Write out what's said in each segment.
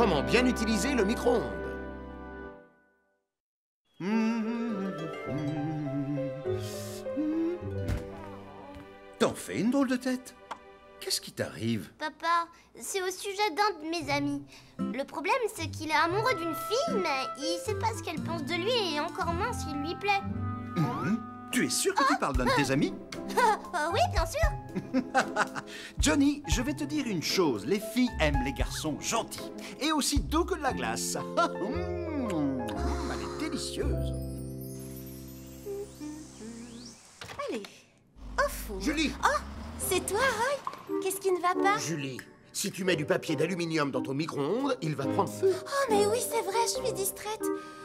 Comment bien utiliser le micro-ondes. T'en fais une drôle de tête. Qu'est-ce qui t'arrive? Papa, c'est au sujet d'un de mes amis. Le problème, c'est qu'il est amoureux d'une fille, mais il sait pas ce qu'elle pense de lui et encore moins s'il lui plaît. Tu es sûr que tu parles d'un de tes amis? Oui, bien sûr. Johnny, je vais te dire une chose. Les filles aiment les garçons gentils et aussi doux que de la glace. Elle est délicieuse. Allez. Oh, fou. Julie! Oh, c'est toi, Roy? Qu'est-ce qui ne va pas? Julie, si tu mets du papier d'aluminium dans ton micro-ondes, il va prendre feu. Oh, mais oui, c'est vrai, je suis distraite.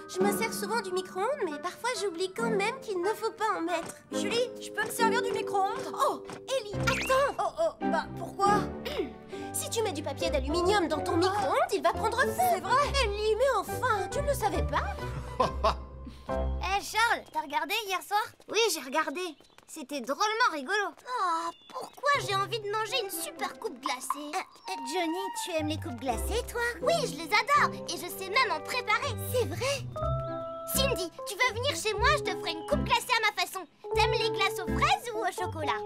Je me sers souvent du micro-ondes, mais parfois j'oublie quand même qu'il ne faut pas en mettre. Julie, je peux me servir du micro-ondes? Oh, Ellie, attends! Oh, bah, pourquoi? Si tu mets du papier d'aluminium dans ton micro-ondes, il va prendre feu. C'est vrai? Ellie, mais enfin, tu ne le savais pas? Hé, Charles, t'as regardé hier soir? Oui, j'ai regardé. C'était drôlement rigolo. Oh, pourquoi j'ai envie de manger une super coupe glacée? Johnny, tu aimes les coupes glacées, toi? Oui, je les adore et je sais même en préparer. C'est vrai? Cindy, tu veux venir chez moi? Je te ferai une coupe glacée à ma façon. T'aimes les glaces aux fraises ou au chocolat?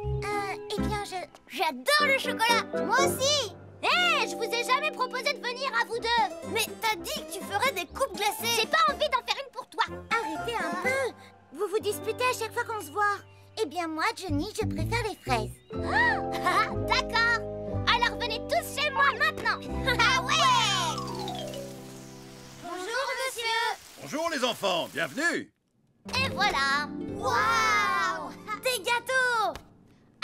Eh bien, J'adore le chocolat. Moi aussi. Hé, je vous ai jamais proposé de venir à vous deux. Mais t'as dit que tu ferais des coupes glacées. J'ai pas envie d'en faire une pour toi. Arrêtez un peu. Vous vous disputez à chaque fois qu'on se voit. Eh bien, moi, Johnny, je préfère les fraises. Ah, d'accord. Alors venez tous chez moi maintenant. Ah ouais. Bonjour, monsieur. Bonjour les enfants, bienvenue. Et voilà. Waouh. Des gâteaux.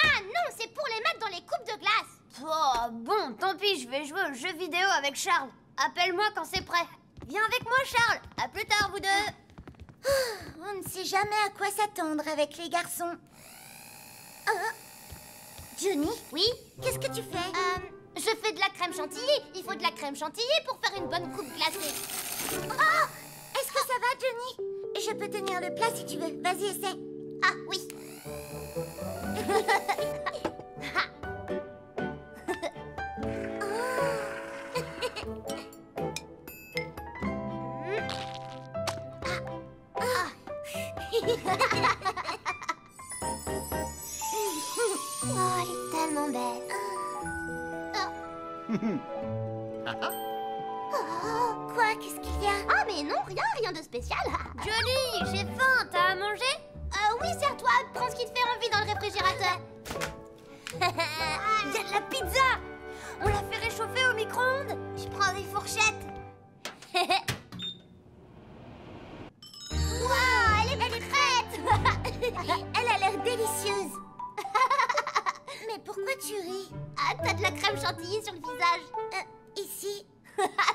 Ah non, c'est pour les mettre dans les coupes de glace. Oh, bon, tant pis, je vais jouer aux jeux vidéo avec Charles. Appelle-moi quand c'est prêt. Viens avec moi, Charles. À plus tard, vous deux. On ne sait jamais à quoi s'attendre avec les garçons. Johnny? Oui? Qu'est-ce que tu fais? Je fais de la crème chantilly. Il faut de la crème chantilly pour faire une bonne coupe glacée. Oh! Est-ce que ça va, Johnny? Je peux tenir le plat si tu veux. Vas-y, essaie. Ah oui. Oh, elle est tellement belle. Oh, quoi? Qu'est-ce qu'il y a? Ah mais non, rien de spécial. Johnny, j'ai faim. T'as à manger? Oui, sers-toi, prends ce qui te fait envie dans le réfrigérateur. Il y a de la pizza. On l'a fait réchauffer au micro-ondes. Je prends des fourchettes. Waouh, elle est prête. Elle a l'air délicieuse. Mais pourquoi tu ris? Ah, t'as de la crème chantilly sur le visage. Ici.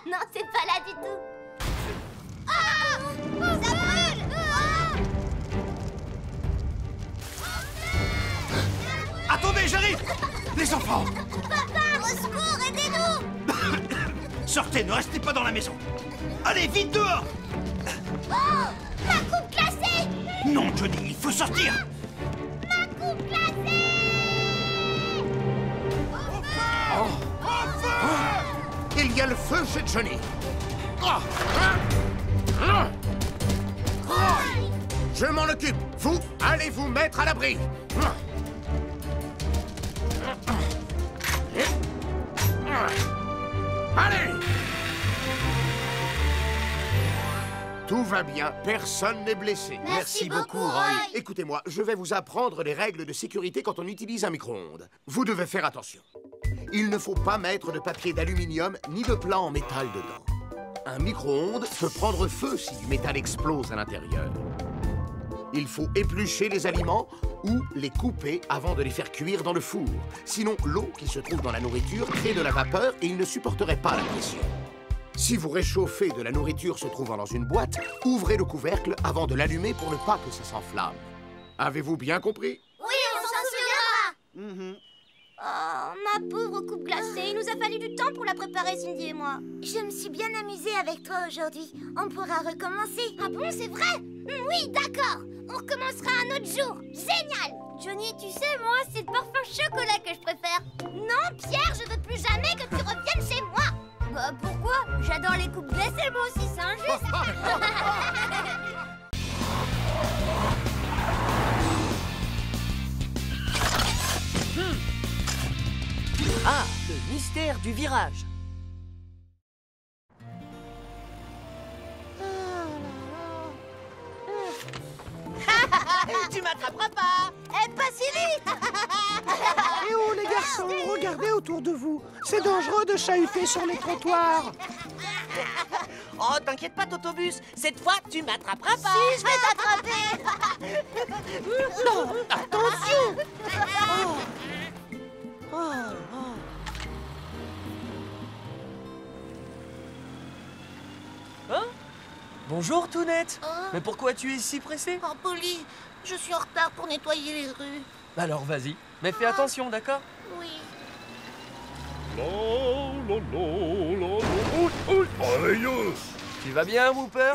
Non, c'est pas là du tout. Ah, ça brûle. Attendez, j'arrive. Les enfants, Papa, au secours, aidez-nous. sortez, ne restez pas dans la maison. Allez, vite dehors. Oh, ma coupe glacée. Non, Johnny, il faut sortir. Ma coupe glacée. Il y a le feu chez Johnny. Je m'en occupe. Vous, allez vous mettre à l'abri. Allez! Tout va bien, personne n'est blessé. Merci beaucoup, Roy. Écoutez-moi, je vais vous apprendre les règles de sécurité quand on utilise un micro-ondes. Vous devez faire attention. Il ne faut pas mettre de papier d'aluminium ni de plat en métal dedans. Un micro-ondes peut prendre feu si du métal explose à l'intérieur. Il faut éplucher les aliments ou les couper avant de les faire cuire dans le four. Sinon, l'eau qui se trouve dans la nourriture crée de la vapeur et il ne supporterait pas la pression. Si vous réchauffez de la nourriture se trouvant dans une boîte, ouvrez le couvercle avant de l'allumer pour ne pas que ça s'enflamme. Avez-vous bien compris? Oui, on s'en souviendra. Oh, ma pauvre coupe glacée. Il nous a fallu du temps pour la préparer, Cindy et moi. Je me suis bien amusée avec toi aujourd'hui. On pourra recommencer. Ah bon, c'est vrai? Oui, d'accord. On recommencera un autre jour. Génial. Johnny, tu sais, moi, c'est le parfum chocolat que je préfère. Non, Pierre, je veux plus jamais que tu reviennes chez moi. Bah, pourquoi? J'adore Ah, le mystère du virage. Tu m'attraperas pas. Pas si vite. Eh oh les garçons, regardez autour de vous. C'est dangereux de chahuter sur les trottoirs. Oh, t'inquiète pas, Totobus. Cette fois, tu m'attraperas pas. Si, je vais t'attraper. Non, attention. Hein? Bonjour, Tounette. Mais pourquoi tu es si pressé? Oh, Polly, je suis en retard pour nettoyer les rues. Alors vas-y, mais fais attention, d'accord? Oui. Aïe. Tu vas bien, Whooper?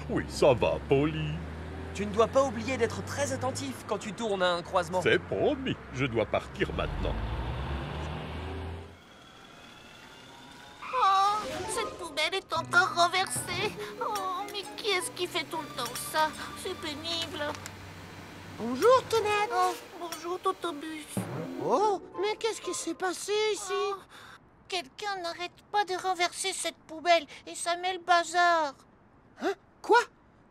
Oui, ça va, Polly. Tu ne dois pas oublier d'être très attentif quand tu tournes à un croisement. C'est promis, je dois partir maintenant. Oh, cette poubelle est encore renversée. Oh, mais qui est-ce qui fait tout le temps ça? C'est pénible. Bonjour Tounette. Oh, bonjour, Totobus. Oh, mais qu'est-ce qui s'est passé ici? Oh, quelqu'un n'arrête pas de renverser cette poubelle et ça met le bazar. Hein? Quoi?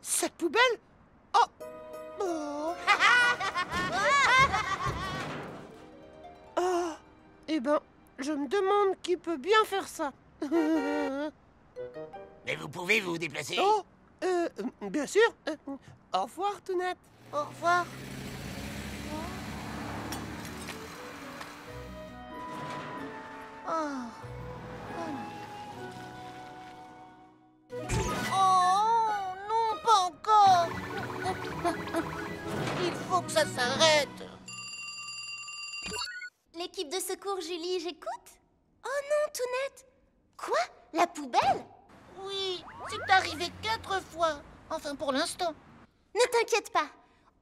Cette poubelle? Oh! Oh! Oh! Eh ben, je me demande qui peut bien faire ça. Mais vous pouvez vous déplacer. Oh! Bien sûr. Au revoir, Tounette. Au revoir. Oh non, pas encore. Il faut que ça s'arrête. L'équipe de secours, Julie, j'écoute? Oh non, Tounette! Quoi? La poubelle? Oui, c'est arrivé 4 fois. Enfin, pour l'instant. Ne t'inquiète pas,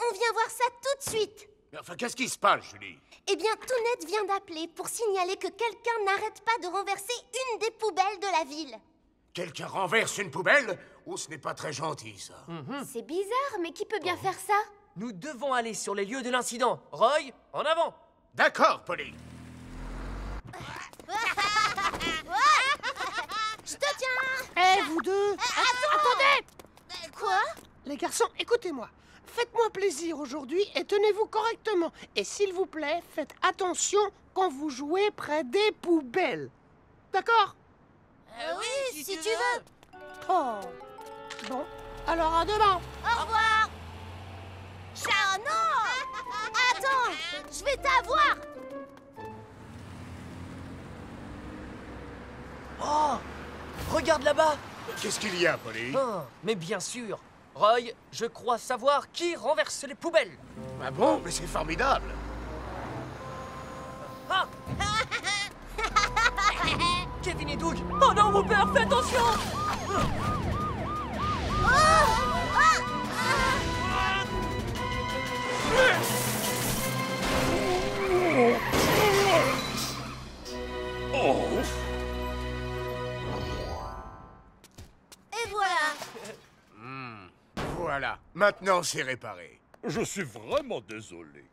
on vient voir ça tout de suite. Mais enfin, qu'est-ce qui se passe, Julie? Eh bien, Tounette vient d'appeler pour signaler que quelqu'un n'arrête pas de renverser une des poubelles de la ville. Quelqu'un renverse une poubelle? Oh, ce n'est pas très gentil, ça. C'est bizarre, mais qui peut bien faire ça? Nous devons aller sur les lieux de l'incident. Roy, en avant! D'accord, Polly. Je te tiens! Eh, vous deux! Attendez! Quoi? Les garçons, écoutez-moi. Faites-moi plaisir aujourd'hui et tenez-vous correctement. Et s'il vous plaît, faites attention quand vous jouez près des poubelles. D'accord? Oui, si tu veux. Oh. Bon, alors à demain. Au revoir. Ah non! Attends, je vais t'avoir. Oh! Regarde là-bas! Qu'est-ce qu'il y a, Polly? Ah, mais bien sûr! Roy, je crois savoir qui renverse les poubelles! Ah bon? Mais c'est formidable. Ah! Kevin et Doug! Oh non, Whooper, fais attention! Oh. Et voilà. Voilà, maintenant c'est réparé. Je suis vraiment désolé.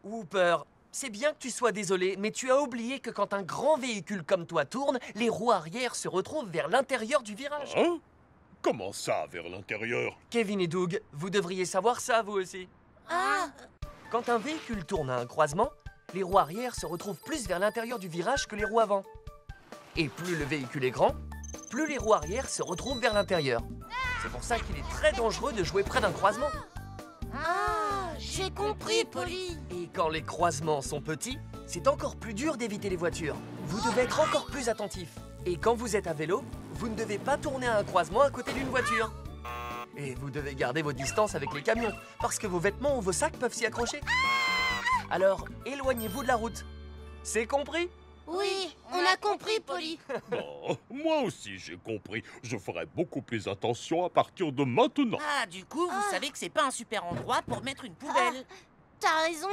Whooper, c'est bien que tu sois désolé, mais tu as oublié que quand un grand véhicule comme toi tourne, les roues arrière se retrouvent vers l'intérieur du virage. Hein? Comment ça, vers l'intérieur? Kevin et Doug, vous devriez savoir ça, vous aussi. Ah, Quand un véhicule tourne à un croisement, les roues arrière se retrouvent plus vers l'intérieur du virage que les roues avant. Et plus le véhicule est grand, plus les roues arrière se retrouvent vers l'intérieur. C'est pour ça qu'il est très dangereux de jouer près d'un croisement. j'ai compris, Polly. Et quand les croisements sont petits, c'est encore plus dur d'éviter les voitures. Vous devez être encore plus attentif. Et quand vous êtes à vélo, vous ne devez pas tourner à un croisement à côté d'une voiture. Et vous devez garder vos distances avec les camions, parce que vos vêtements ou vos sacs peuvent s'y accrocher. Alors, éloignez-vous de la route. C'est compris? Oui, on a compris, Polly. Oh, moi aussi j'ai compris. Je ferai beaucoup plus attention à partir de maintenant. Ah, du coup, vous savez que c'est pas un super endroit pour mettre une poubelle. T'as raison.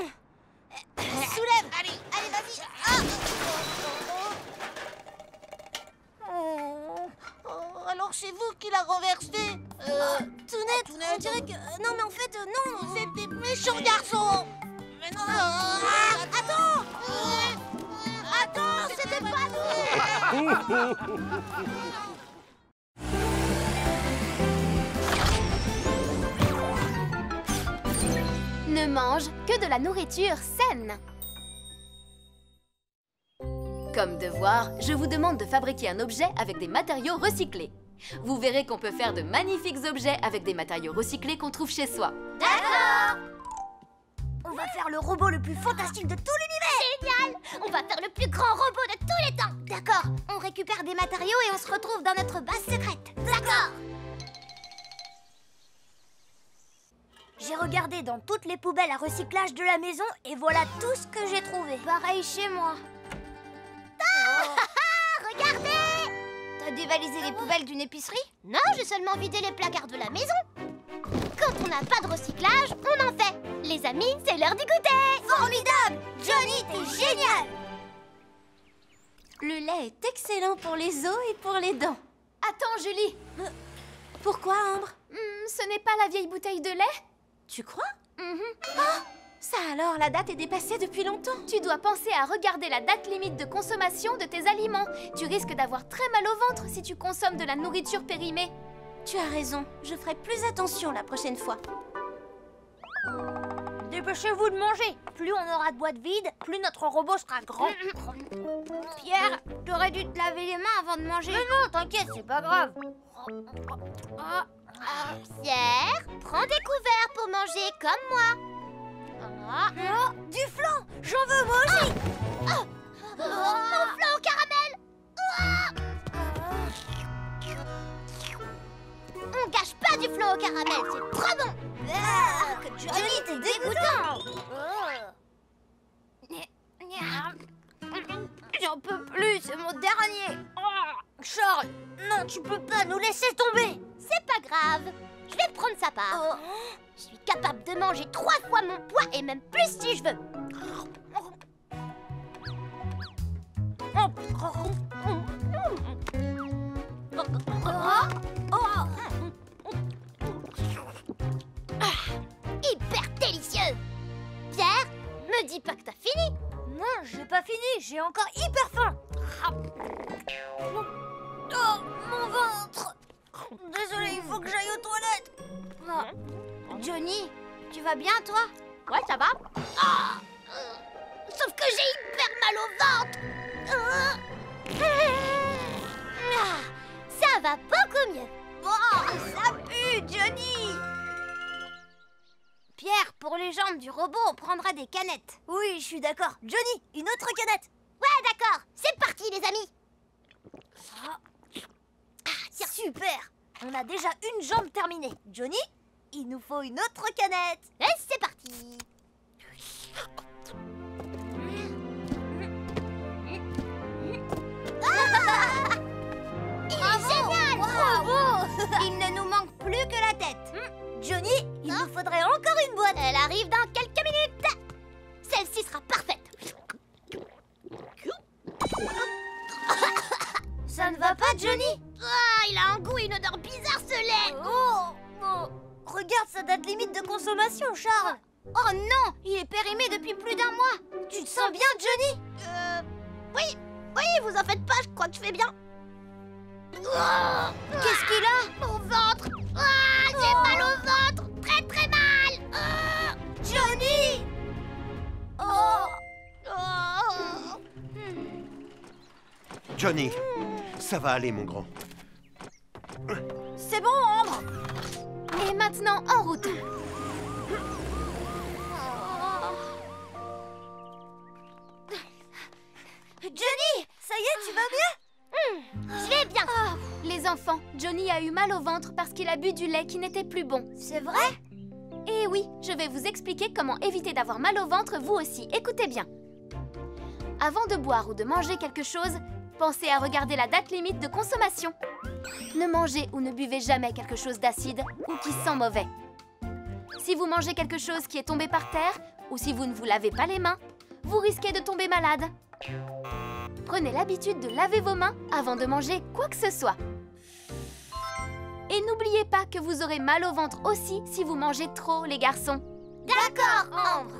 Soulève. Allez, vas-y. Alors c'est vous qui l'a renversé. Tounette, on dirait que... Non, mais en fait, non, c'est des méchants garçons. Mais non. Attends. Attends, Ne mange que de la nourriture saine. Comme devoir, je vous demande de fabriquer un objet avec des matériaux recyclés. Vous verrez qu'on peut faire de magnifiques objets avec des matériaux recyclés qu'on trouve chez soi. D'accord! On va faire le robot le plus fantastique de tout l'univers! Génial! On va faire le plus grand robot de tous les temps! D'accord, on récupère des matériaux et on se retrouve dans notre base secrète. D'accord! J'ai regardé dans toutes les poubelles à recyclage de la maison et voilà tout ce que j'ai trouvé. Pareil chez moi. Regardez! T'as dévalisé les poubelles d'une épicerie? Non, j'ai seulement vidé les placards de la maison. Quand on n'a pas de recyclage, on en fait. Les amis, c'est l'heure du goûter. Formidable! Johnny, t'es génial! Le lait est excellent pour les os et pour les dents. Attends, Julie. Pourquoi, Ambre? Ce n'est pas la vieille bouteille de lait? Tu crois? Ça alors, la date est dépassée depuis longtemps. Tu dois penser à regarder la date limite de consommation de tes aliments. Tu risques d'avoir très mal au ventre si tu consommes de la nourriture périmée. Tu as raison, je ferai plus attention la prochaine fois. Dépêchez-vous de manger. Plus on aura de boîtes vides, plus notre robot sera grand. Pierre, t'aurais dû te laver les mains avant de manger. Mais non, t'inquiète, c'est pas grave. Pierre, prends des couverts pour manger comme moi. Oh, du flan! J'en veux moi aussi! Mon flan au caramel! On gâche pas du flan au caramel, c'est trop bon! Johnny, t'es dégoûtant! J'en peux plus, c'est mon dernier! Charles, non, tu peux pas nous laisser tomber! C'est pas grave, je vais prendre sa part. Je suis capable de manger 3 fois mon poids et même plus si je veux. Hyper délicieux. Pierre, me dis pas que t'as fini. Non, j'ai pas fini, j'ai encore hyper faim. Oh, mon ventre. Désolé, il faut que j'aille aux toilettes. Johnny, tu vas bien, toi? Ouais, ça va. Sauf que j'ai hyper mal au ventre. Ça va beaucoup mieux. Ça pue, Johnny. Pierre, pour les jambes du robot, on prendra des canettes. Oui, je suis d'accord. Johnny, une autre canette. Ouais, d'accord. C'est parti, les amis. Super. On a déjà une jambe terminée. Johnny, il nous faut une autre canette. Et c'est parti. Génial. Bravo. Il ne nous manque plus que la tête. Johnny, il nous faudrait encore une boîte. Elle arrive dans quelques minutes. Celle-ci sera parfaite. Ça ne va pas, Johnny? Il a un goût et une odeur bizarre, ce lait. Regarde sa date limite de consommation, Charles. Oh non, il est périmé depuis plus d'1 mois. Tu te sens bien, Johnny? Oui, vous en faites pas, je crois que je fais bien. Qu'est-ce qu'il a? Mon ventre. J'ai mal au ventre, très très mal. Johnny! Johnny, ça va aller, mon grand. C'est bon, Ambre. Et maintenant, en route. Johnny, ça y est, tu vas bien? Je vais bien. Les enfants, Johnny a eu mal au ventre parce qu'il a bu du lait qui n'était plus bon. C'est vrai? Et oui, je vais vous expliquer comment éviter d'avoir mal au ventre vous aussi. Écoutez bien. Avant de boire ou de manger quelque chose, pensez à regarder la date limite de consommation. Ne mangez ou ne buvez jamais quelque chose d'acide ou qui sent mauvais. Si vous mangez quelque chose qui est tombé par terre ou si vous ne vous lavez pas les mains, vous risquez de tomber malade. Prenez l'habitude de laver vos mains avant de manger quoi que ce soit. Et n'oubliez pas que vous aurez mal au ventre aussi si vous mangez trop, les garçons. D'accord, Ambre.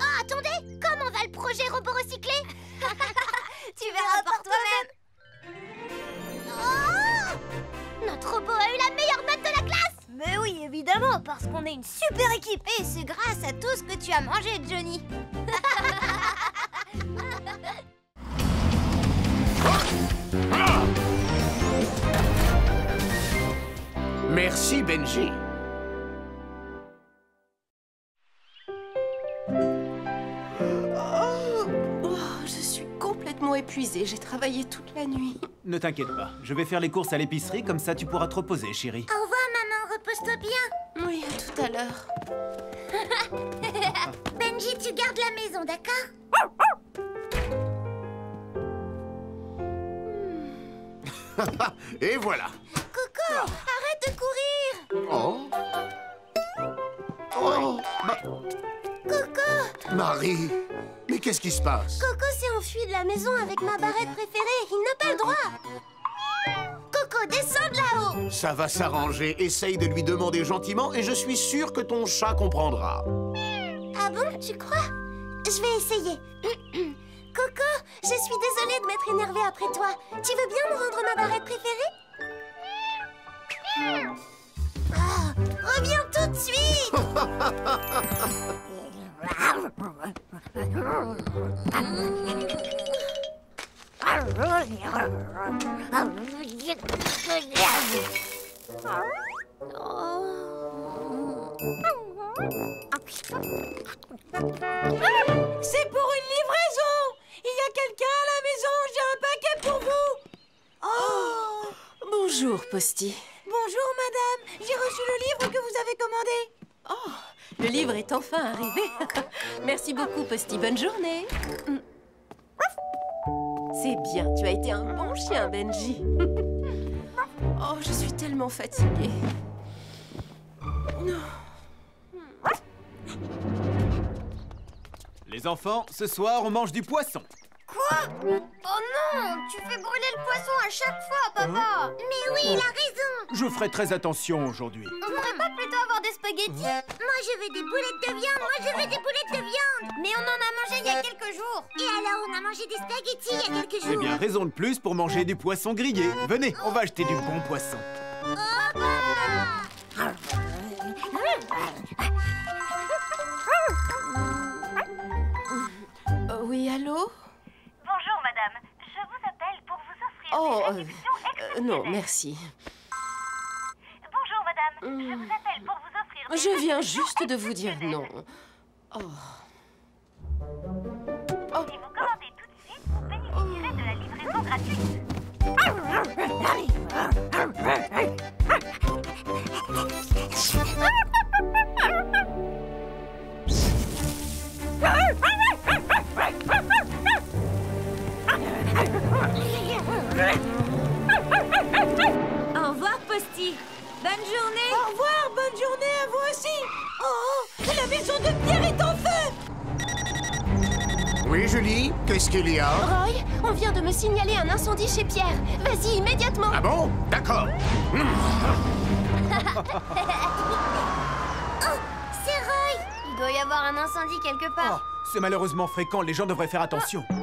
Oh, attendez, comment va le projet robot recyclé? Tu verras par toi-même. troupeau a eu la meilleure note de la classe. Mais oui, évidemment, parce qu'on est une super équipe. Et c'est grâce à tout ce que tu as mangé, Johnny. Merci, Benji. Je suis complètement épuisée. J'ai travaillé toute la nuit. Ne t'inquiète pas, je vais faire les courses à l'épicerie, comme ça tu pourras te reposer, chérie. Au revoir, maman. Repose-toi bien. Oui, à tout à l'heure. Benji, tu gardes la maison, d'accord? Et voilà. Coco, arrête de courir. Oh. Oh. Coco, Marie, mais qu'est-ce qui se passe? Coco s'est enfui de la maison avec ma barrette préférée. Il n'a pas le droit. Coco, descends de là-haut. Ça va s'arranger. Essaye de lui demander gentiment et je suis sûr que ton chat comprendra. Ah bon, tu crois? Je vais essayer. Coco, je suis désolée de m'être énervée après toi. Tu veux bien me rendre ma barrette préférée? Ah, reviens tout de suite. C'est pour une livraison. Il y a quelqu'un à la maison. J'ai un paquet pour vous. Oh. Bonjour, Posty. Bonjour, madame. J'ai reçu le livre que vous avez commandé. Oh, le livre est enfin arrivé. Merci beaucoup, Posty. Bonne journée. C'est bien, tu as été un bon chien, Benji. Oh, je suis tellement fatiguée. Les enfants, ce soir, on mange du poisson. Quoi? Oh non, tu fais brûler le poisson à chaque fois, papa. Mais oui, il a raison. Je ferai très attention aujourd'hui. On pourrait pas plutôt avoir des spaghettis? Moi, je veux des boulettes de viande. Moi, je veux des boulettes de viande. Mais on en a mangé il y a quelques jours. Et alors, on a mangé des spaghettis il y a quelques jours. Eh bien, raison de plus pour manger du poisson grillé. Venez, on va acheter du bon poisson. Oui, allô? Bonjour, madame. Je vous appelle pour vous offrir Oh, des réductions exceptionnelles. non, merci. Bonjour, madame. Je vous appelle pour vous offrir des Je viens réductions juste de vous dire non. Oh. Si vous commandez tout de suite, vous bénéficierez de la livraison gratuite. Au revoir, Posty. Bonne journée. Au revoir, bonne journée à vous aussi. Oh, la maison de Pierre est en feu. Oui, Julie, qu'est-ce qu'il y a? Roy, on vient de me signaler un incendie chez Pierre. Vas-y, immédiatement. Ah bon? D'accord. Oh, c'est Roy. Il doit y avoir un incendie quelque part. C'est malheureusement fréquent, les gens devraient faire attention. Ah,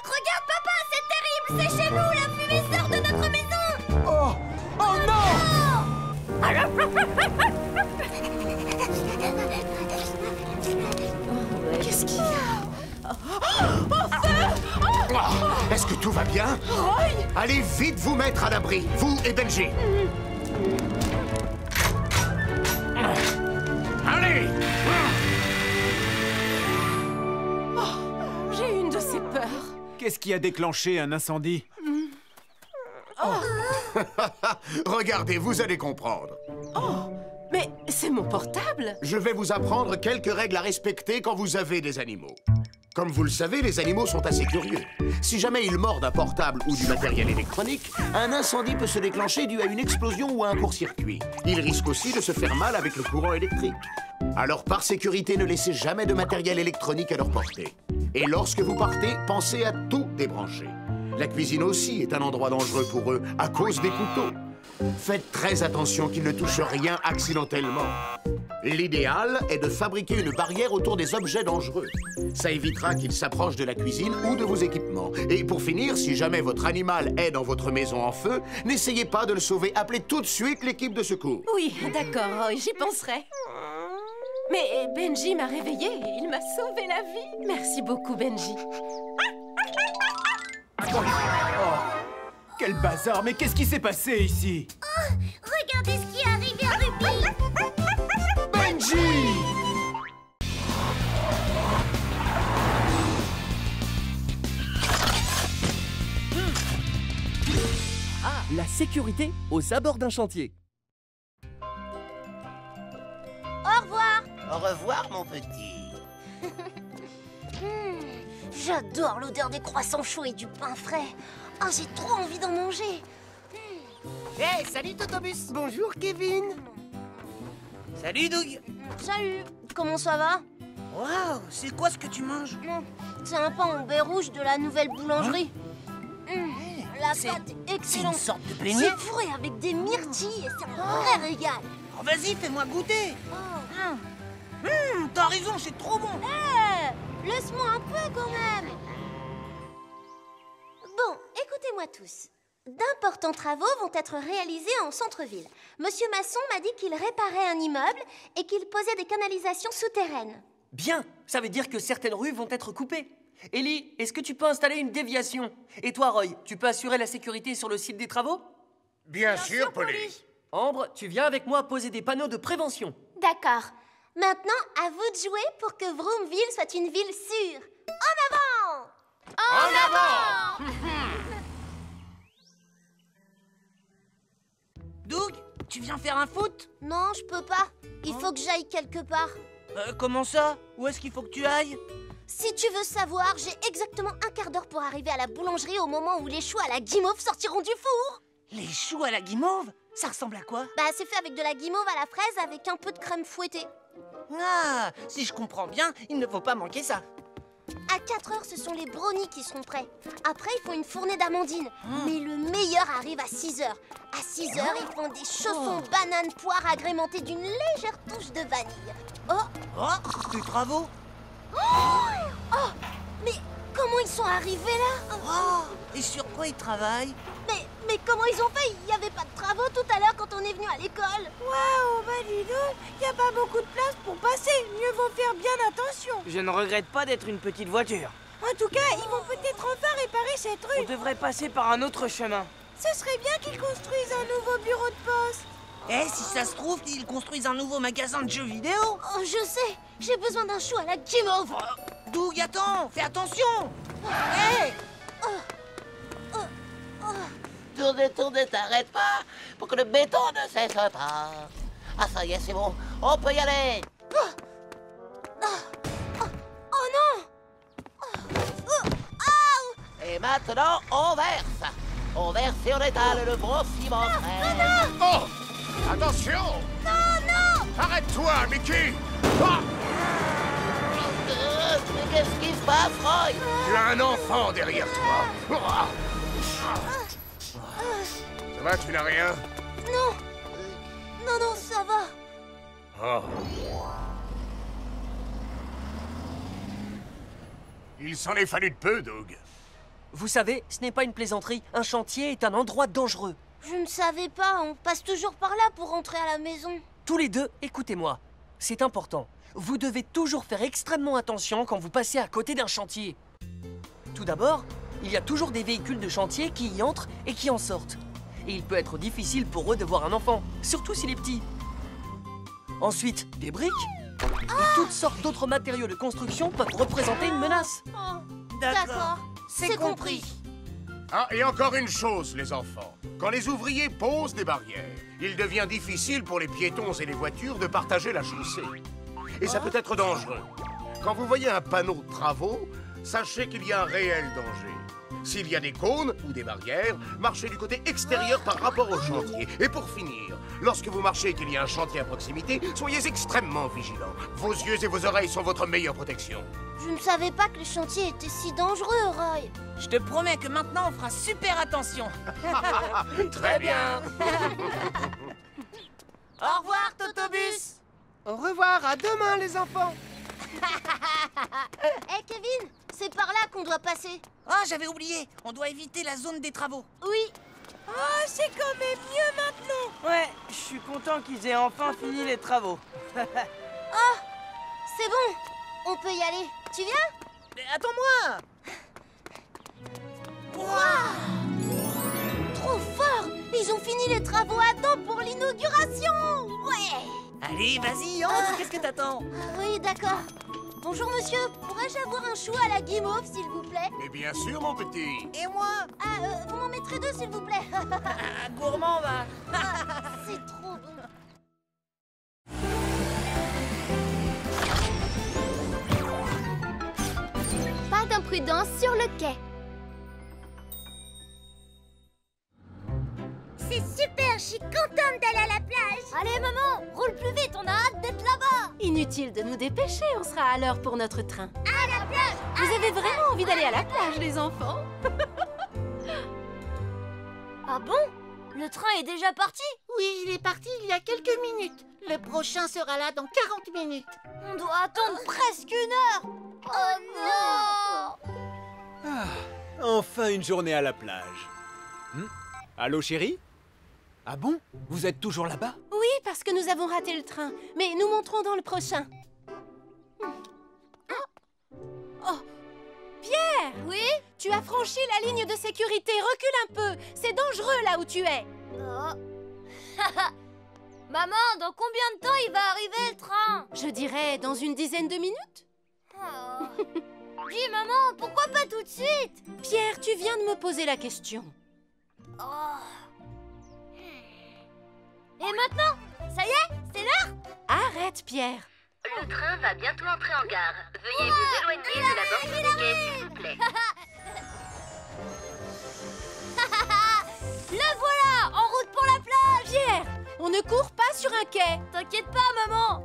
regarde, papa, c'est terrible. C'est chez nous. La fumée sort de notre maison. Oh! Oh non! Qu'est-ce qu'il y a? Est-ce que tout va bien? Roy! Allez vite vous mettre à l'abri, vous et Benji. Allez! J'ai une de ces peurs. Qu'est-ce qui a déclenché un incendie? Regardez, vous allez comprendre. Oh, mais c'est mon portable. Je vais vous apprendre quelques règles à respecter quand vous avez des animaux. Comme vous le savez, les animaux sont assez curieux. Si jamais ils mordent un portable ou du matériel électronique, un incendie peut se déclencher dû à une explosion ou à un court-circuit. Ils risquent aussi de se faire mal avec le courant électrique. Alors, par sécurité, ne laissez jamais de matériel électronique à leur portée. Et lorsque vous partez, pensez à tout débrancher. La cuisine aussi est un endroit dangereux pour eux à cause des couteaux. Faites très attention qu'il ne touche rien accidentellement. L'idéal est de fabriquer une barrière autour des objets dangereux. Ça évitera qu'ils s'approchent de la cuisine ou de vos équipements. Et pour finir, si jamais votre animal est dans votre maison en feu, n'essayez pas de le sauver. Appelez tout de suite l'équipe de secours. Oui, d'accord, j'y penserai. Mais Benji m'a réveillée et il m'a sauvé la vie. Merci beaucoup, Benji. Quel bazar, mais qu'est-ce qui s'est passé ici? Oh, regardez ce qui est arrivé à Ruby. Benji! La sécurité aux abords d'un chantier. Au revoir. Au revoir, mon petit. J'adore l'odeur des croissants chauds et du pain frais. Oh, j'ai trop envie d'en manger. Hey, salut Totobus. Bonjour, Kevin. Salut Doug. Salut, comment ça va? Waouh, c'est quoi ce que tu manges? C'est un pain au beurre rouge de la nouvelle boulangerie. La c'est- pâte est C'est excellente. une sorte de beignet? C'est fourré avec des myrtilles et c'est un vrai régal. Oh, vas-y, fais-moi goûter. T'as raison, c'est trop bon. Laisse-moi un peu quand même. Bon, écoutez-moi tous. D'importants travaux vont être réalisés en centre-ville. Monsieur Masson m'a dit qu'il réparait un immeuble et qu'il posait des canalisations souterraines. Bien, ça veut dire que certaines rues vont être coupées. Ellie, est-ce que tu peux installer une déviation? Et toi, Roy, tu peux assurer la sécurité sur le site des travaux? Bien sûr, Polly. Ambre, tu viens avec moi poser des panneaux de prévention. D'accord. Maintenant, à vous de jouer pour que Vroomville soit une ville sûre. En avant! En avant! Doug, tu viens faire un foot? Non, je peux pas. Il faut que j'aille quelque part. Comment ça? Où est-ce qu'il faut que tu ailles? Si tu veux savoir, j'ai exactement un quart d'heure pour arriver à la boulangerie au moment où les choux à la guimauve sortiront du four. Les choux à la guimauve? Ça ressemble à quoi? Bah, c'est fait avec de la guimauve à la fraise avec un peu de crème fouettée. Ah, si je comprends bien, il ne faut pas manquer ça. À 4 heures, ce sont les brownies qui seront prêts. Après, ils font une fournée d'amandines. Mais le meilleur arrive à 6 heures. À 6 heures, ils font des chaussons bananes poires agrémentés d'une légère touche de vanille. Oh, Des travaux? mais comment ils sont arrivés là? Et sur quoi ils travaillent? Mais comment ils ont fait? Il n'y avait pas de travaux tout à l'heure quand on est venu à l'école. Waouh, bah dis donc, y a pas beaucoup de place pour passer. Mieux vaut faire bien attention. Je ne regrette pas d'être une petite voiture. En tout cas, ils vont peut-être enfin réparer cette On rue. devrait passer par un autre chemin. Ce serait bien qu'ils construisent un nouveau bureau de poste. Eh, si ça se trouve, ils construisent un nouveau magasin de jeux vidéo. Oh, je sais, j'ai besoin d'un chou à la guimauve. Doug, attends, fais attention. Hé! Tournez, t'arrête pas pour que le béton ne cesse pas. Ah, ça y est, c'est bon, on peut y aller. Oh non! Et maintenant, on verse. On verse et on étale le gros ciment frais. Oh! Attention! Non! Arrête-toi, Mickey! Ah! Mais qu'est-ce qui se passe, Roy? Tu as un enfant derrière toi. Ah! Ça va, tu n'as rien? Non, ça va. Oh. Il s'en est fallu de peu, Doug. Vous savez, ce n'est pas une plaisanterie. Un chantier est un endroit dangereux. Je ne savais pas, on passe toujours par là pour rentrer à la maison. Tous les deux, écoutez-moi. C'est important. Vous devez toujours faire extrêmement attention quand vous passez à côté d'un chantier. Tout d'abord, il y a toujours des véhicules de chantier qui y entrent et qui en sortent. Et il peut être difficile pour eux de voir un enfant, surtout s'il est petit. Ensuite, des briques et toutes sortes d'autres matériaux de construction peuvent représenter une menace. D'accord, c'est compris. Ah, et encore une chose, les enfants. Quand les ouvriers posent des barrières, il devient difficile pour les piétons et les voitures de partager la chaussée. Et ça peut être dangereux. Quand vous voyez un panneau de travaux, sachez qu'il y a un réel danger. S'il y a des cônes ou des barrières, marchez du côté extérieur par rapport au chantier. Et pour finir, lorsque vous marchez et qu'il y a un chantier à proximité, soyez extrêmement vigilants. Vos yeux et vos oreilles sont votre meilleure protection. Je ne savais pas que les chantiers étaient si dangereux, Roy. Je te promets que maintenant on fera super attention. Très bien. Au revoir, Totobus. Au revoir, à demain les enfants. Hé Kevin, c'est par là qu'on doit passer. Ah, j'avais oublié. On doit éviter la zone des travaux. Oui. Oh, c'est quand même mieux maintenant. Ouais, je suis content qu'ils aient enfin fini les travaux. Ah, c'est bon, on peut y aller. Tu viens? Mais attends-moi. Trop fort. Ils ont fini les travaux à temps pour l'inauguration. Ouais. Allez, vas-y, entre. Qu'est-ce que t'attends? Oui, d'accord. Bonjour monsieur, pourrais-je avoir un chou à la guimauve, s'il vous plaît? Mais bien sûr, mon petit. Et moi? Ah, vous m'en mettrez 2, s'il vous plaît. Gourmand, va. C'est trop bon. Pas d'imprudence sur le quai. C'est super, je suis contente d'aller à la plage. Allez, maman, roule plus vite, on a hâte d'être là-bas. Inutile de nous dépêcher, on sera à l'heure pour notre train. À la plage. Vous avez vraiment envie d'aller à la plage, les enfants? Ah bon? Le train est déjà parti? Oui, il est parti il y a quelques minutes. Le prochain sera là dans 40 minutes. On doit attendre presque 1 heure. Oh non! Enfin une journée à la plage. Allô, chérie? Ah bon? Vous êtes toujours là-bas? Oui, parce que nous avons raté le train. Mais nous monterons dans le prochain. Oh, Pierre! Oui? Tu as franchi la ligne de sécurité. Recule un peu. C'est dangereux là où tu es. Oh. Maman, dans combien de temps il va arriver le train? Je dirais dans une dizaine de minutes. Oh. Dis maman, pourquoi pas tout de suite? Pierre, tu viens de me poser la question. Oh. Et maintenant? Ça y est? C'est l'heure? Arrête, Pierre. Le train va bientôt entrer en gare. Veuillez vous éloigner de la bordure du quai, s'il vous plaît. Le voilà! En route pour la plage! Pierre, on ne court pas sur un quai. T'inquiète pas, maman!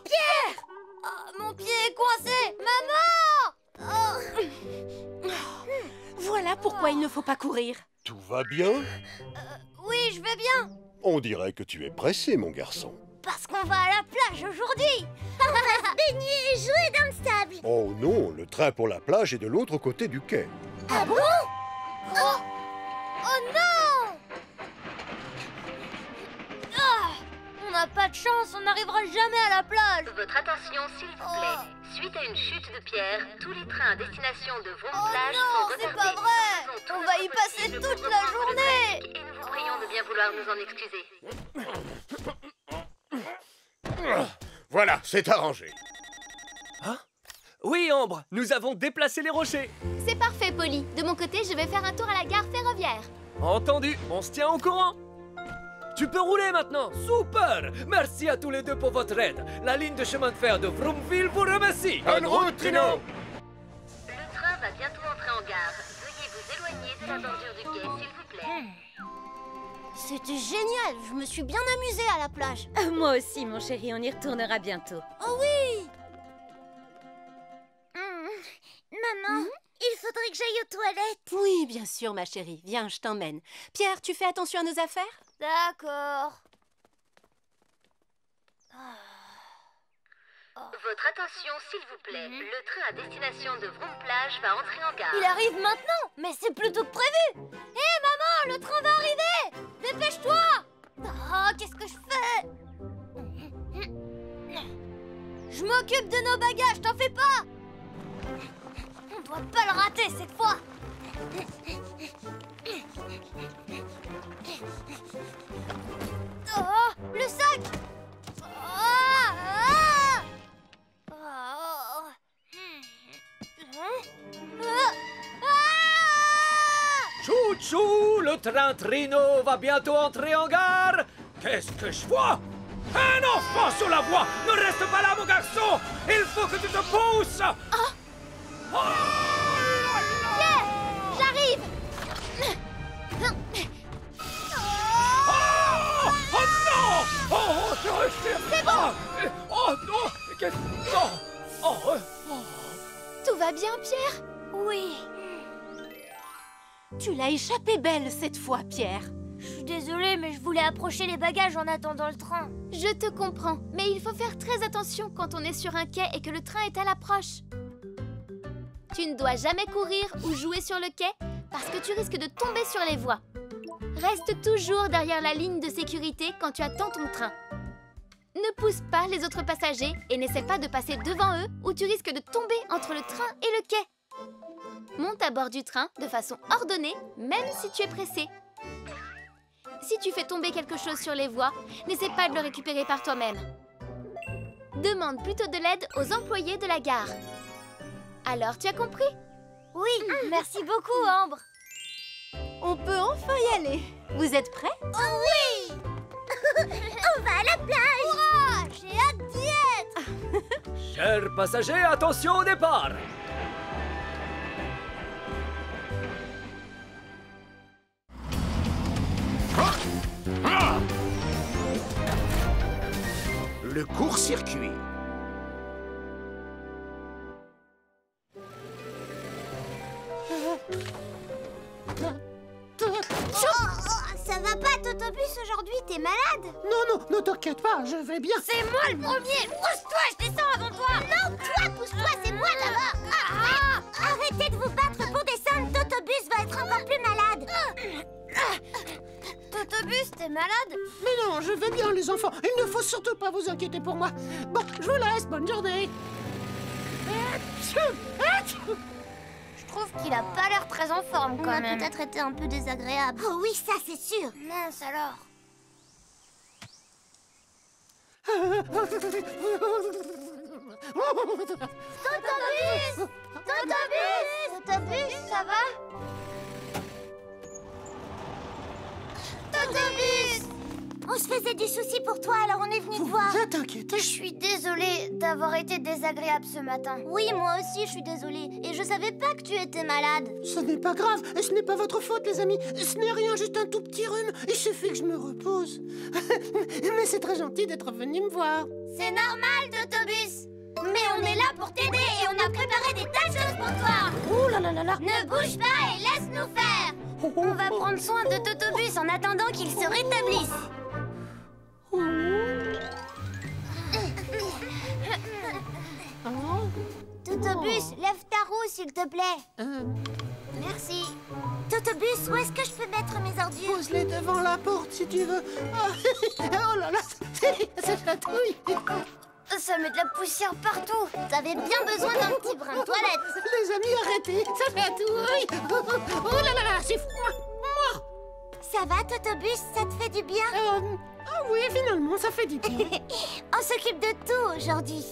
Pierre! Oh, mon pied est coincé! Maman! Oh. Voilà pourquoi il ne faut pas courir. Tout va bien? Oui, je vais bien. On dirait que tu es pressé, mon garçon. Parce qu'on va à la plage aujourd'hui. On va se baigner et jouer dans le sable. Oh non, le train pour la plage est de l'autre côté du quai. Ah bon? Oh, oh non! Ah, on n'a pas de chance, on n'arrivera jamais à la plage. Votre attention, s'il vous plaît. Suite à une chute de pierre, tous les trains à destination de Vroom-Plage sont retardés. C'est pas vrai! On va y passer toute la journée! Et nous vous prions de bien vouloir nous en excuser. Voilà, c'est arrangé. Hein? Oui, Ambre, nous avons déplacé les rochers. C'est parfait, Polly. De mon côté, je vais faire un tour à la gare ferroviaire. Entendu, on se tient au courant. Tu peux rouler maintenant. Super! Merci à tous les deux pour votre aide. La ligne de chemin de fer de Vroomville vous remercie. Bonne route, Trino! Le train va bientôt entrer en gare. Veuillez vous éloigner de la bordure du quai, s'il vous plaît. C'était génial, je me suis bien amusée à la plage. Moi aussi, mon chéri, on y retournera bientôt. Oh oui! Maman, il faudrait que j'aille aux toilettes. Oui, bien sûr, ma chérie. Viens, je t'emmène. Pierre, tu fais attention à nos affaires? D'accord. Votre attention, s'il vous plaît. Le train à destination de Vroom-Plage va entrer en gare. Il arrive maintenant, mais c'est plus tôt que prévu. Hé, maman, le train va arriver. Dépêche-toi. Ah, qu'est-ce que je fais? Je m'occupe de nos bagages, t'en fais pas. On doit pas le rater cette fois. Oh, le sac. Chouchou, le train Trino va bientôt entrer en gare. Qu'est-ce que je vois? Un enfant sur la voie! Ne reste pas là, mon garçon! Il faut que tu te pousses! Pierre, Tu l'as échappé belle cette fois, Pierre. Je suis désolée, mais je voulais approcher les bagages en attendant le train. Je te comprends, mais il faut faire très attention quand on est sur un quai et que le train est à l'approche. Tu ne dois jamais courir ou jouer sur le quai parce que tu risques de tomber sur les voies. Reste toujours derrière la ligne de sécurité quand tu attends ton train. Ne pousse pas les autres passagers et n'essaie pas de passer devant eux ou tu risques de tomber entre le train et le quai. Monte à bord du train de façon ordonnée, même si tu es pressé. Si tu fais tomber quelque chose sur les voies, n'essaie pas de le récupérer par toi-même. Demande plutôt de l'aide aux employés de la gare. Alors, tu as compris? Oui, merci beaucoup, Ambre. On peut enfin y aller. Vous êtes prêts? Oh oui. On va à la plage. Hurrah, j'ai hâte d'y être. Chers passagers, attention au départ! Le court-circuit. Ça va pas, Totobus, aujourd'hui? T'es malade? Non, ne t'inquiète pas, je vais bien. C'est moi le premier. Pousse-toi, je descends avant toi. Non, toi, pousse-toi, c'est moi d'abord. Arrêtez de vous battre pour descendre. Totobus va être encore plus malade. Totobus, t'es malade? Mais non, je vais bien, les enfants. Il ne faut surtout pas vous inquiéter pour moi. Bon, je vous laisse. Bonne journée. Je trouve qu'il a pas l'air très en forme quand même. On a peut-être été un peu désagréable. Oh oui, ça c'est sûr. Mince alors. Totobus! Totobus! Totobus, ça va? Totobus! On se faisait du souci pour toi, alors on est venu te voir. Ne t'inquiète. Je suis désolée d'avoir été désagréable ce matin. Oui, moi aussi, je suis désolée. Et je savais pas que tu étais malade. Ce n'est pas grave. Et ce n'est pas votre faute, les amis. Ce n'est rien, juste un tout petit rhume. Il suffit que je me repose. Mais c'est très gentil d'être venu me voir. C'est normal, Totobus. Mais on est là pour t'aider et on a préparé des tas de choses pour toi. Oh là là là là. Ne bouge pas et laisse-nous faire. On va prendre soin de Totobus en attendant qu'il se rétablisse. Totobus, lève ta roue, s'il te plaît. Merci. Totobus, où est-ce que je peux mettre mes ordures? Pose-les devant la porte, si tu veux. Oh là là, ça chatouille. Ça met de la poussière partout. T'avais bien besoin d'un petit brin de toilette. Les amis, arrêtez, ça chatouille. Oh là là là, c'est froid. Ça va, Totobus? Ça te fait du bien? Ah oui, finalement, ça fait du bien. On s'occupe de tout aujourd'hui.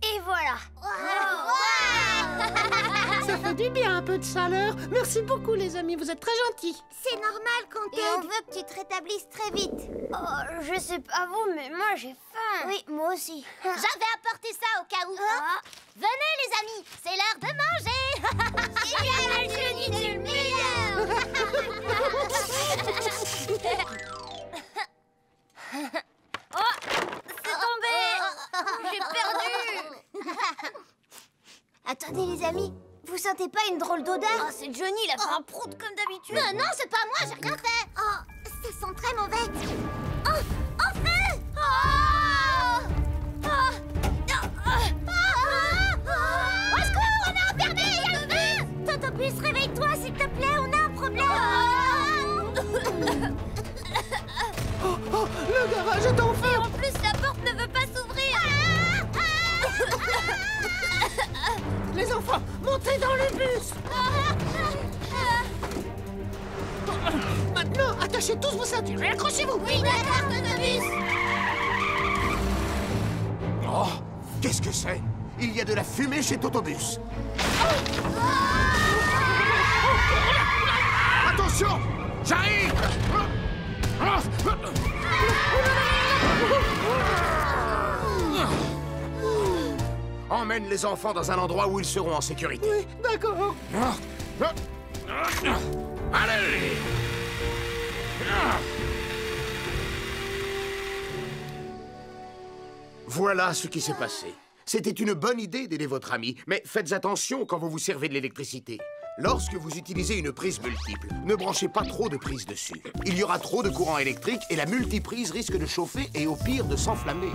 Et voilà. Ça fait du bien, un peu de chaleur. Merci beaucoup, les amis, vous êtes très gentils. C'est normal qu'on t'aide. Et on veut que tu te rétablisses très vite. Oh, je sais pas vous, mais moi j'ai faim. Oui, moi aussi. J'avais apporté ça au cas où. Venez les amis, c'est l'heure de manger. Il y a la Johnny du meilleur. Oh, c'est tombé. J'ai perdu. Attendez les amis, vous sentez pas une drôle d'odeur? Oh, c'est Johnny, il a fait un prout comme d'habitude. Non, c'est pas moi, j'ai rien fait. Oh, ça sent très mauvais. Oh, au feu! Au secours, on est emmerdé, il y a le feu! Totobus, réveille-toi, s'il te plaît, on a un problème. Oh, le garage est en feu. Et en plus, la porte ne veut pas s'ouvrir. Les enfants, montez dans le bus. Maintenant, attachez tous vos ceintures et accrochez-vous. Oui, d'accord, Totobus. Oh, qu'est-ce que c'est? Il y a de la fumée chez Totobus. Attention, j'arrive. Emmène les enfants dans un endroit où ils seront en sécurité. Oui, d'accord. Allez. Voilà ce qui s'est passé. C'était une bonne idée d'aider votre ami, mais faites attention quand vous vous servez de l'électricité. Lorsque vous utilisez une prise multiple, ne branchez pas trop de prises dessus. Il y aura trop de courant électrique et la multiprise risque de chauffer et au pire de s'enflammer.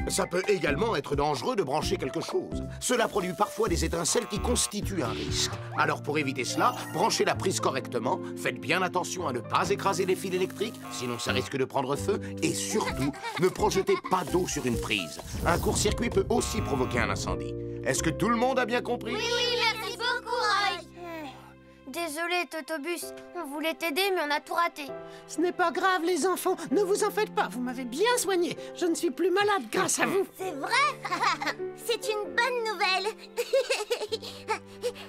Ça peut également être dangereux de brancher quelque chose. Cela produit parfois des étincelles qui constituent un risque. Alors pour éviter cela, branchez la prise correctement, faites bien attention à ne pas écraser les fils électriques, sinon ça risque de prendre feu, et surtout, ne projetez pas d'eau sur une prise. Un court-circuit peut aussi provoquer un incendie. Est-ce que tout le monde a bien compris? Oui, merci beaucoup, Roy. Désolé, Totobus. On voulait t'aider, mais on a tout raté. Ce n'est pas grave, les enfants. Ne vous en faites pas. Vous m'avez bien soigné. Je ne suis plus malade grâce à vous. C'est vrai? C'est une bonne nouvelle.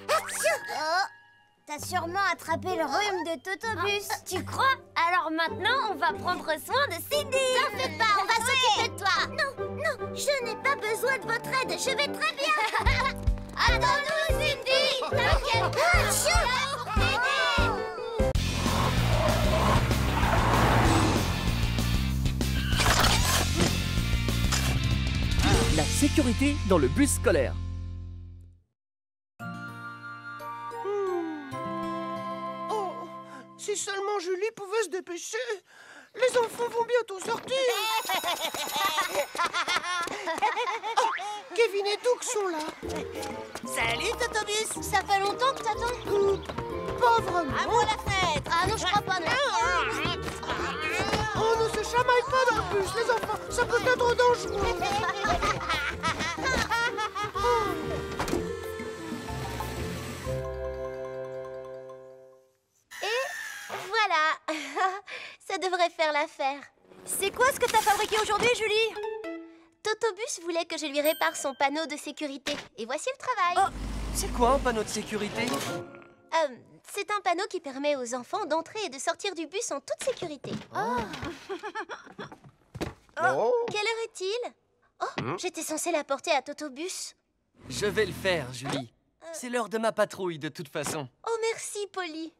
Oh, t'as sûrement attrapé le rhume de Totobus. Tu crois? Alors maintenant, on va prendre soin de Cindy. T'en fais pas, on va s'occuper de toi. Non, je n'ai pas besoin de votre aide. Je vais très bien. Attends-nous, Cindy. T'inquiète pas. La sécurité dans le bus scolaire. Oh, si seulement Julie pouvait se dépêcher. Les enfants vont bientôt sortir. Oh, Kevin et Doug sont là. Salut, Totobus. Ça fait longtemps que t'attends? Pas vraiment. À moi la fenêtre. Ah non, je crois pas, non. Oh, ne se chamaille pas dans le bus, les enfants. Ça peut être dangereux. Voilà. Ça devrait faire l'affaire. C'est quoi ce que t'as fabriqué aujourd'hui, Julie? Totobus voulait que je lui répare son panneau de sécurité. Et voici le travail. C'est quoi un panneau de sécurité? C'est un panneau qui permet aux enfants d'entrer et de sortir du bus en toute sécurité. Quelle heure est-il? J'étais censée la porter à Totobus. Je vais le faire, Julie. C'est l'heure de ma patrouille, de toute façon. Oh, merci, Polly.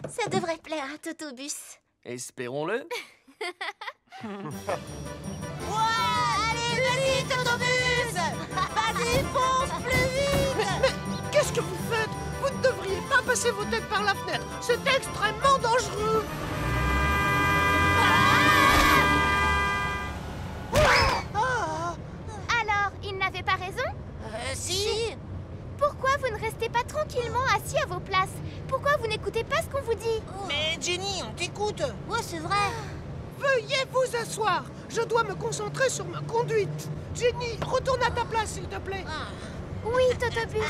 Ça devrait plaire à Totobus. Espérons-le. Allez, vas-y, Totobus. Vas-y, fonce plus vite. Mais qu'est-ce que vous faites? Vous ne devriez pas passer vos têtes par la fenêtre. C'est extrêmement dangereux. Alors, il n'avait pas raison? Si. Pourquoi vous ne restez pas tranquillement assis à vos places? Pourquoi vous n'écoutez pas ce qu'on vous dit? Mais Jenny, on t'écoute. Ouais, c'est vrai. Veuillez vous asseoir. Je dois me concentrer sur ma conduite. Jenny, retourne à ta place, s'il te plaît. Oui, Totobus.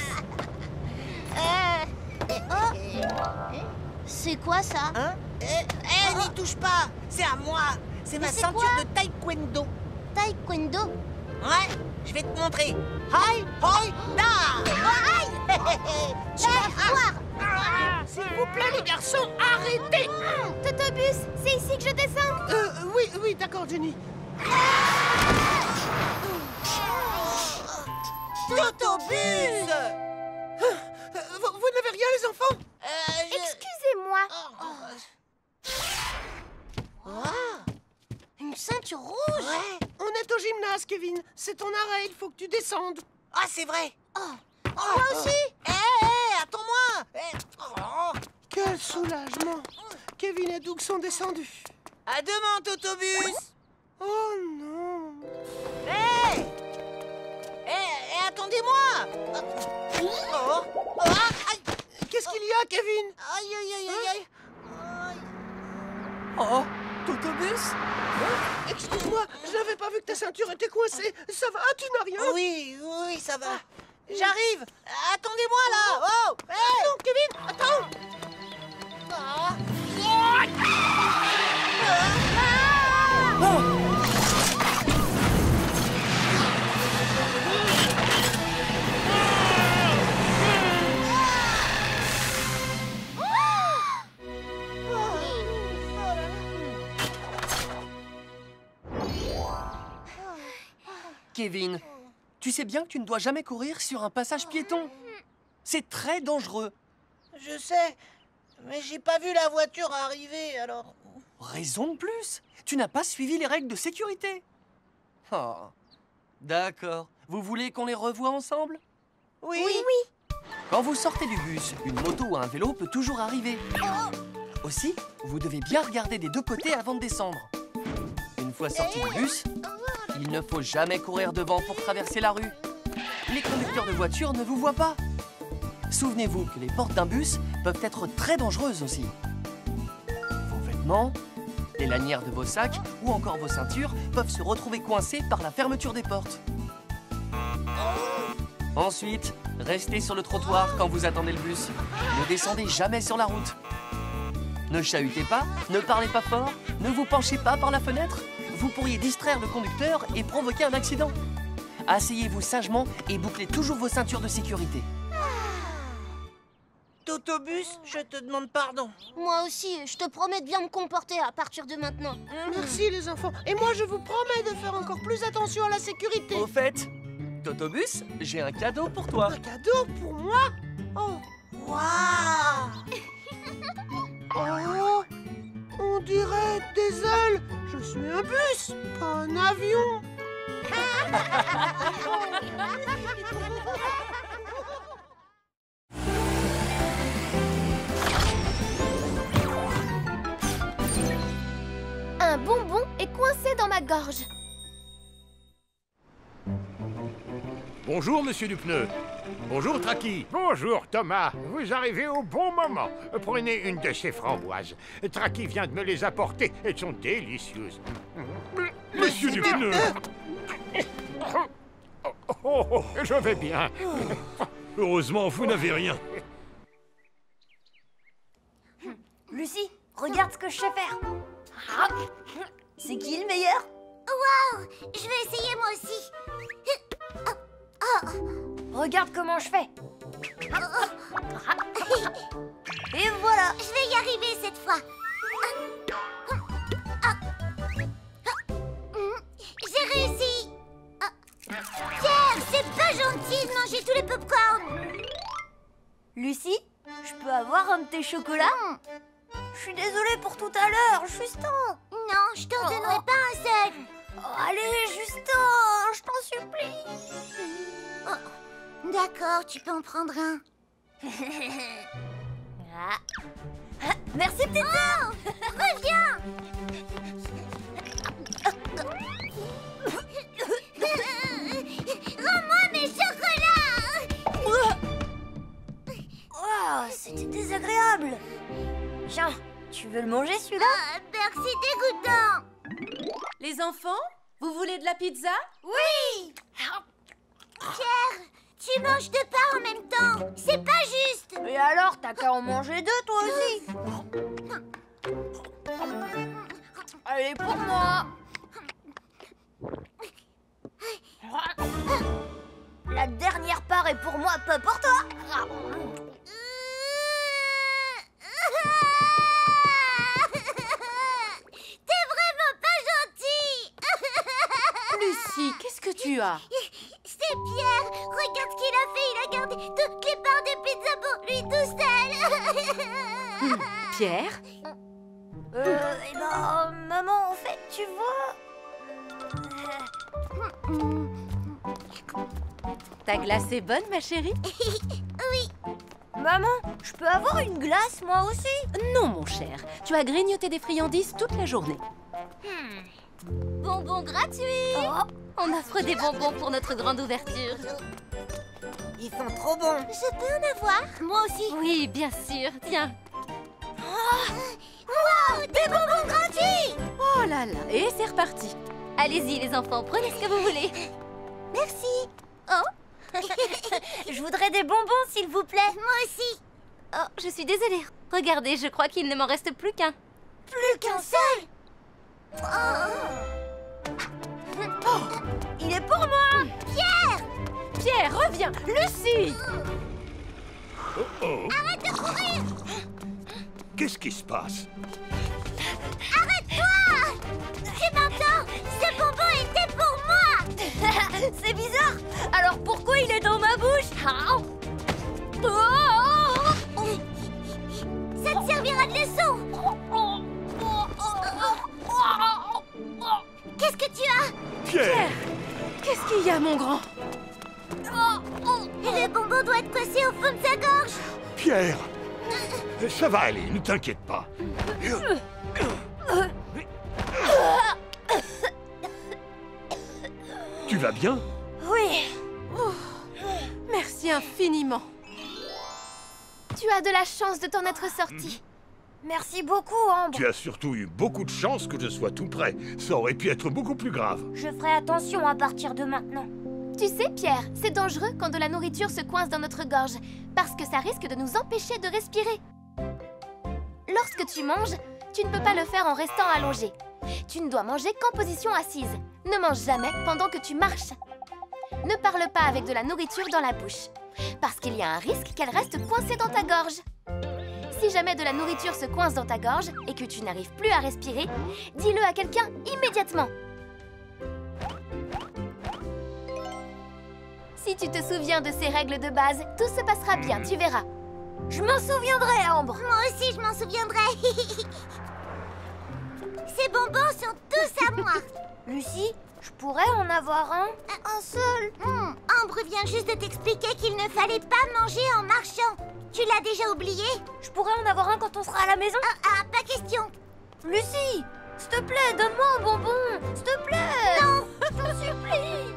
C'est quoi ça? N'y touche pas. C'est à moi. C'est ma ceinture quoi? de taekwondo. Taekwondo? Ouais, je vais te montrer. Hi, hoi, da. Tu vas voir. S'il vous plaît, les garçons, arrêtez. Totobus, c'est ici que je descends. Oui, d'accord, Jenny. Totobus. Vous n'avez rien, les enfants? Excusez-moi. Une ceinture rouge? Ouais. On est au gymnase, Kevin. C'est ton arrêt, il faut que tu descendes. Ah, c'est vrai. Moi aussi. Attends-moi. Quel soulagement. Kevin et Doug sont descendus. À demain, Totobus. Oh non. Attendez-moi. Qu'est-ce qu'il y a, Kevin? Aïe. Oh, Totobus? Excuse-moi, je n'avais pas vu que ta ceinture était coincée. Ça va, tu n'as rien? Oui, ça va. J'arrive. Attendez-moi là. Oh. Non, Kevin, attends. Kevin, tu sais bien que tu ne dois jamais courir sur un passage piéton. C'est très dangereux. Je sais, mais j'ai pas vu la voiture arriver, alors... Raison de plus. Tu n'as pas suivi les règles de sécurité. Oh. D'accord. Vous voulez qu'on les revoie ensemble? Oui. Quand vous sortez du bus, une moto ou un vélo peut toujours arriver. Aussi, vous devez bien regarder des deux côtés avant de descendre. Une fois sorti du bus, il ne faut jamais courir devant pour traverser la rue. Les conducteurs de voitures ne vous voient pas. Souvenez-vous que les portes d'un bus peuvent être très dangereuses aussi. Vos vêtements, les lanières de vos sacs ou encore vos ceintures peuvent se retrouver coincés par la fermeture des portes. Ensuite, restez sur le trottoir quand vous attendez le bus. Ne descendez jamais sur la route. Ne chahutez pas, ne parlez pas fort, ne vous penchez pas par la fenêtre. Vous pourriez distraire le conducteur et provoquer un accident. Asseyez-vous sagement et bouclez toujours vos ceintures de sécurité. Totobus, je te demande pardon. Moi aussi, je te promets de bien me comporter à partir de maintenant. Merci les enfants. Et moi, je vous promets de faire encore plus attention à la sécurité. Au fait, Totobus, j'ai un cadeau pour toi. Un cadeau pour moi? Oh, waouh! Oh, on dirait des ailes. Je suis un bus, pas un avion. Un bonbon est coincé dans ma gorge. Bonjour, monsieur Dupneu. Bonjour, Tracky. Bonjour, Thomas. Vous arrivez au bon moment. Prenez une de ces framboises. Tracky vient de me les apporter. Elles sont délicieuses. Monsieur Dupneu. Oh, je vais bien. Heureusement, vous n'avez rien. Lucie, regarde ce que je sais faire. C'est qui le meilleur? Waouh! Je vais essayer moi aussi. Regarde comment je fais. Et voilà. Je vais y arriver cette fois. J'ai réussi. Pierre, c'est pas gentil de manger tous les pop-corn. Lucie, je peux avoir un de tes chocolats? Je suis désolée pour tout à l'heure, Justin. Non, je t'en donnerai pas un seul. Allez, Justin, je t'en supplie. D'accord, tu peux en prendre un. Merci, petite sœur. Reviens. Rends-moi mes chocolats. Oh, c'était désagréable. Tiens, tu veux le manger celui-là? Merci, dégoûtant. Les enfants, vous voulez de la pizza? Oui. Pierre, tu manges deux parts en même temps. C'est pas juste. Et alors, t'as qu'à en manger deux, toi aussi. Allez, pour moi. La dernière part est pour moi, pas pour toi. T'es vraiment pas gentil. Lucie, qu'est-ce que tu as? C'est Pierre. Regarde ce qu'il a fait. Il a gardé toutes les parts de pizza pour lui tout seul. Pierre? Eh ben, maman, en fait, tu vois... Ta glace est bonne, ma chérie? Oui. Maman, je peux avoir une glace, moi aussi? Non, mon cher. Tu as grignoté des friandises toute la journée. Bonbons gratuits. On offre des bonbons pour notre grande ouverture. Ils sont trop bons. Je peux en avoir? Moi aussi. Oui, bien sûr. Tiens. Wow, des bonbons gratuits! Oh là là, et c'est reparti. Allez-y, les enfants, prenez ce que vous voulez. Merci. Oh. Je voudrais des bonbons, s'il vous plaît. Moi aussi. Oh, je suis désolée. Regardez, je crois qu'il ne m'en reste plus qu'un. Plus qu'un seul? Oh, il est pour moi. Pierre! Pierre, reviens. Lucie! Arrête de courir! Qu'est-ce qui se passe? Arrête-toi! Tu m'entends? Ce bonbon était pour moi! C'est bizarre! Alors pourquoi il est dans ma bouche? Ça te servira de leçon! Qu'est-ce que tu as? Pierre! Qu'est-ce qu'il y a, mon grand? Le bonbon doit être coincé au fond de sa gorge. Pierre! Ça va aller, ne t'inquiète pas. Tu vas bien? Oui. Merci infiniment. Tu as de la chance de t'en être sorti. Merci beaucoup, Ambre. Tu as surtout eu beaucoup de chance que je sois tout près. Ça aurait pu être beaucoup plus grave. Je ferai attention à partir de maintenant. Tu sais, Pierre, c'est dangereux quand de la nourriture se coince dans notre gorge, parce que ça risque de nous empêcher de respirer. Lorsque tu manges, tu ne peux pas le faire en restant allongé. Tu ne dois manger qu'en position assise. Ne mange jamais pendant que tu marches. Ne parle pas avec de la nourriture dans la bouche, parce qu'il y a un risque qu'elle reste coincée dans ta gorge. Si jamais de la nourriture se coince dans ta gorge et que tu n'arrives plus à respirer, dis-le à quelqu'un immédiatement. Si tu te souviens de ces règles de base, tout se passera bien, tu verras. Je m'en souviendrai, Ambre. Moi aussi, je m'en souviendrai. Ces bonbons sont tous à moi. Lucie, je pourrais en avoir un? Un seul? Ambre vient juste de t'expliquer qu'il ne fallait pas manger en marchant. Tu l'as déjà oublié? Je pourrais en avoir un quand on sera à la maison? Pas question. Lucie, s'il te plaît, donne-moi un bonbon. S'il te plaît. Non, je t'en supplie.